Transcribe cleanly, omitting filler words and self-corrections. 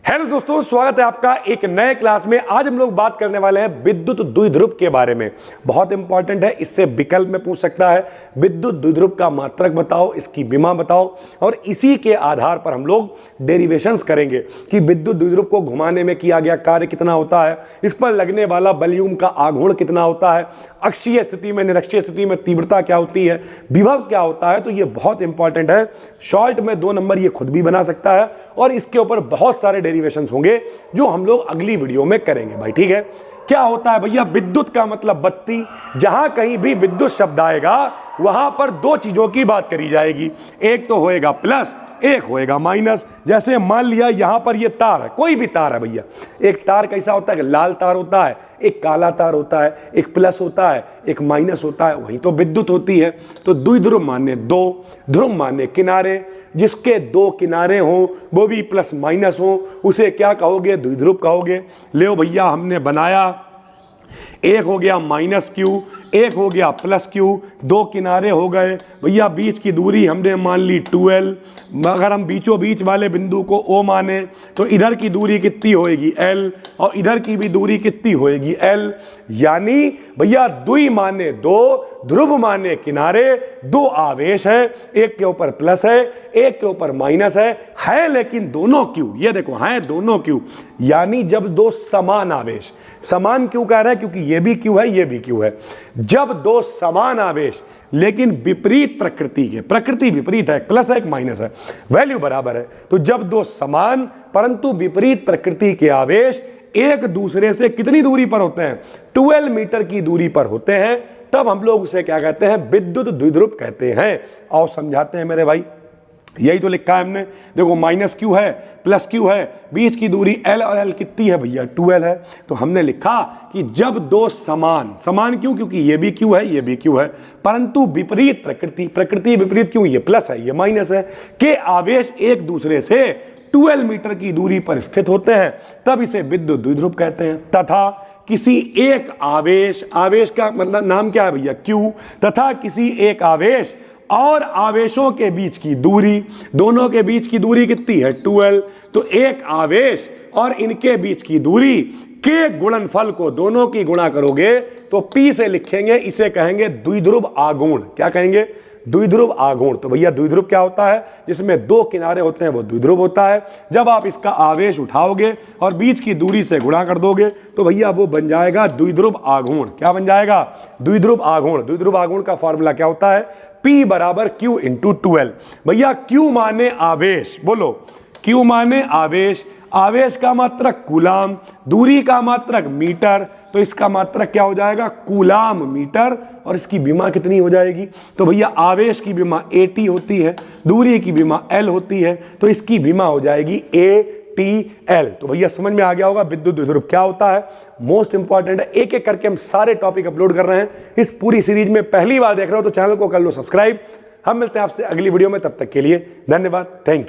Hello दोस्तों, स्वागत है आपका एक नए क्लास में। आज हम लोग बात करने वाले हैं विद्युत द्विध्रुव के बारे में। बहुत इंपॉर्टेंट है, इससे विकल्प में पूछ सकता है। विद्युत द्विध्रुव का मात्रक बताओ, इसकी विमा बताओ, और इसी के आधार पर हम लोग डेरिवेशंस करेंगे कि विद्युत द्विध्रुव को घुमाने में किया गया कार्य कितना होता है, इस पर लगने वाला बलयूम का आघूर्ण कितना होता है, अक्षीय स्थिति में निरक्षीय स्थिति में तीव्रता क्या होती है, विभव क्या होता है। तो ये बहुत इंपॉर्टेंट है। शॉर्ट में 2 नंबर ये खुद भी बना सकता है और इसके ऊपर बहुत सारे डेरिवेशंस होंगे जो हम लोग अगली वीडियो में करेंगे भाई। ठीक है, क्या होता है भैया? विद्युत का मतलब बत्ती। जहां कहीं भी विद्युत शब्द आएगा वहां पर 2 चीजों की बात करी जाएगी, एक तो होएगा प्लस, एक होएगा माइनस। जैसे मान लिया यहां पर ये तार है, कोई भी तार है भैया। एक तार कैसा होता है? लाल तार होता है, एक काला तार होता है, एक प्लस होता है, एक माइनस होता है, वही तो विद्युत होती है। तो द्विध्रुव माने 2, ध्रुव माने किनारे। जिसके 2 किनारे हो वो भी प्लस माइनस हो, उसे क्या कहोगे? द्विध्रुव कहोगे। ले भैया, हमने बनाया, एक हो गया माइनस क्यू, एक हो गया प्लस क्यू, 2 किनारे हो गए भैया। बीच की दूरी हमने मान ली 12। अगर हम बीचों बीच वाले बिंदु को O माने तो इधर की दूरी कितनी होएगी? L, और इधर की भी दूरी कितनी होएगी? L। यानी भैया द्वि माने 2, ध्रुव माने किनारे, 2 आवेश है, एक के ऊपर प्लस है, एक के ऊपर माइनस है लेकिन दोनों क्यू, ये देखो है दोनों क्यू। यानी जब 2 समान आवेश, समान क्यों कह रहा है? क्योंकि ये भी क्यू है, ये भी क्यू है। जब 2 समान आवेश लेकिन विपरीत प्रकृति के, प्रकृति विपरीत है, प्लस है एक माइनस है, वैल्यू बराबर है, तो जब 2 समान परंतु विपरीत प्रकृति के आवेश एक दूसरे से कितनी दूरी पर होते हैं? 12 मीटर की दूरी पर होते हैं, तब हम लोग उसे क्या कहते हैं? विद्युत द्विध्रुव कहते हैं। और समझाते हैं मेरे भाई। यही तो लिखा है हमने, देखो माइनस क्यू है, प्लस क्यू है, बीच की दूरी L और L कितनी है भैया? 12 है। तो हमने लिखा कि जब 2 समान, समान क्यों? क्योंकि ये भी क्यू है, ये भी क्यू है, परंतु विपरीत प्रकृति, प्रकृति विपरीत क्यों? ये प्लस है, ये माइनस है, के आवेश एक दूसरे से 12 मीटर की दूरी पर स्थित होते हैं, तब इसे विद्युत द्विध्रुव कहते हैं। तथा किसी एक आवेश, आवेश का मतलब नाम क्या है भैया? क्यू। तथा किसी एक आवेश और आवेशों के बीच की दूरी, दोनों के बीच की दूरी कितनी है? 12। तो एक आवेश और इनके बीच की दूरी के गुणनफल को दोनों की गुणा करोगे तो P से लिखेंगे, इसे कहेंगे द्विध्रुव आघूर्ण। क्या कहेंगे? द्विध्रुव आघूर्ण। तो भैया द्विध्रुव क्या होता है? जिसमें 2 किनारे होते हैं वो द्विध्रुव होता है। जब आप इसका आवेश उठाओगे और बीच की दूरी से गुणा कर दोगे तो भैया वो बन जाएगा द्विध्रुव आघूर्ण। क्या बन जाएगा? द्विध्रुव आघूर्ण। द्विध्रुव आघूर्ण का फॉर्मूला क्या होता है? P बराबर Q इंटू 12। भैया Q माने आवेश, बोलो Q माने आवेश, आवेश का मात्रक कूलाम, दूरी का मात्रक मीटर, तो इसका मात्रक क्या हो जाएगा? Coulomb metre. और इसकी विमा कितनी हो जाएगी? तो भैया आवेश की विमा AT होती है, दूरी की विमा L होती है, तो इसकी विमा हो जाएगी ATL। तो भैया समझ में आ गया होगा विद्युत द्विध्रुव क्या होता है। मोस्ट इंपॉर्टेंट है, एक एक करके हम सारे टॉपिक अपलोड कर रहे हैं। इस पूरी सीरीज में पहली बार देख रहे हो तो चैनल को कर लो सब्सक्राइब। हम मिलते हैं आपसे अगली वीडियो में, तब तक के लिए धन्यवाद, थैंक यू।